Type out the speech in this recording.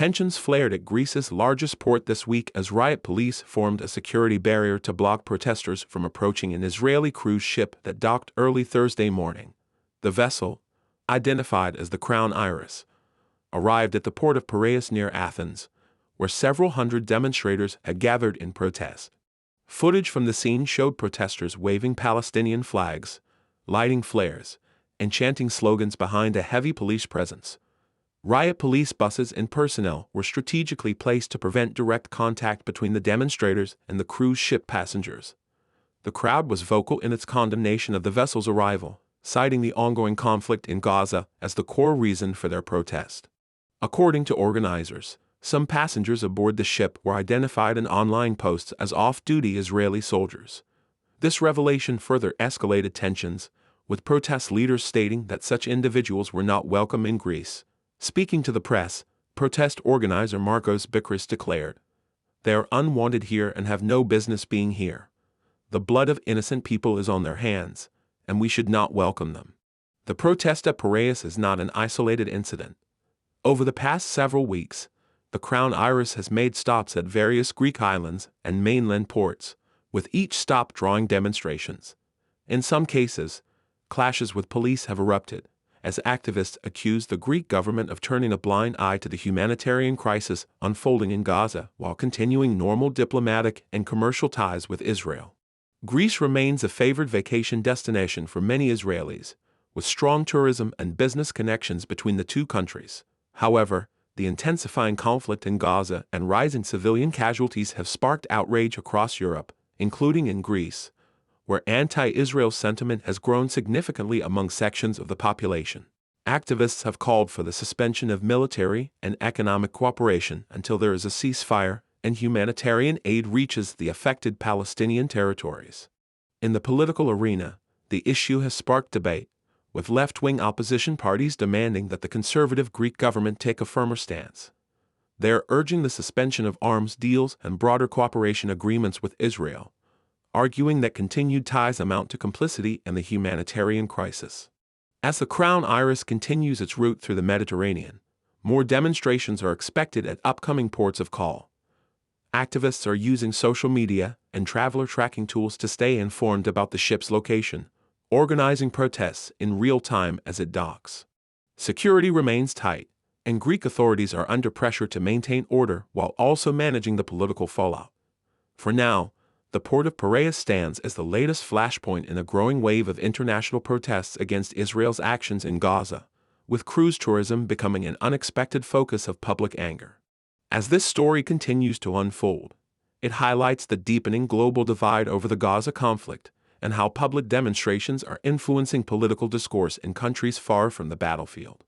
Tensions flared at Greece's largest port this week as riot police formed a security barrier to block protesters from approaching an Israeli cruise ship that docked early Thursday morning. The vessel, identified as the Crown Iris, arrived at the port of Piraeus near Athens, where several hundred demonstrators had gathered in protest. Footage from the scene showed protesters waving Palestinian flags, lighting flares, and chanting slogans behind a heavy police presence. Riot police buses and personnel were strategically placed to prevent direct contact between the demonstrators and the cruise ship passengers. The crowd was vocal in its condemnation of the vessel's arrival, citing the ongoing conflict in Gaza as the core reason for their protest. According to organizers, some passengers aboard the ship were identified in online posts as off-duty Israeli soldiers. This revelation further escalated tensions, with protest leaders stating that such individuals were not welcome in Greece. Speaking to the press, protest organizer Marcos Bikris declared, "They are unwanted here and have no business being here. The blood of innocent people is on their hands, and we should not welcome them." The protest at Piraeus is not an isolated incident. Over the past several weeks, the Crown Iris has made stops at various Greek islands and mainland ports, with each stop drawing demonstrations. In some cases, clashes with police have erupted, as activists accuse the Greek government of turning a blind eye to the humanitarian crisis unfolding in Gaza while continuing normal diplomatic and commercial ties with Israel. Greece remains a favored vacation destination for many Israelis, with strong tourism and business connections between the two countries. However, the intensifying conflict in Gaza and rising civilian casualties have sparked outrage across Europe, including in Greece, where anti-Israel sentiment has grown significantly among sections of the population. Activists have called for the suspension of military and economic cooperation until there is a ceasefire and humanitarian aid reaches the affected Palestinian territories. In the political arena, the issue has sparked debate, with left-wing opposition parties demanding that the conservative Greek government take a firmer stance. They are urging the suspension of arms deals and broader cooperation agreements with Israel, arguing that continued ties amount to complicity in the humanitarian crisis. As the Crown Iris continues its route through the Mediterranean, more demonstrations are expected at upcoming ports of call. Activists are using social media and traveler tracking tools to stay informed about the ship's location, organizing protests in real time as it docks. Security remains tight, and Greek authorities are under pressure to maintain order while also managing the political fallout. For now, the port of Piraeus stands as the latest flashpoint in a growing wave of international protests against Israel's actions in Gaza, with cruise tourism becoming an unexpected focus of public anger. As this story continues to unfold, it highlights the deepening global divide over the Gaza conflict and how public demonstrations are influencing political discourse in countries far from the battlefield.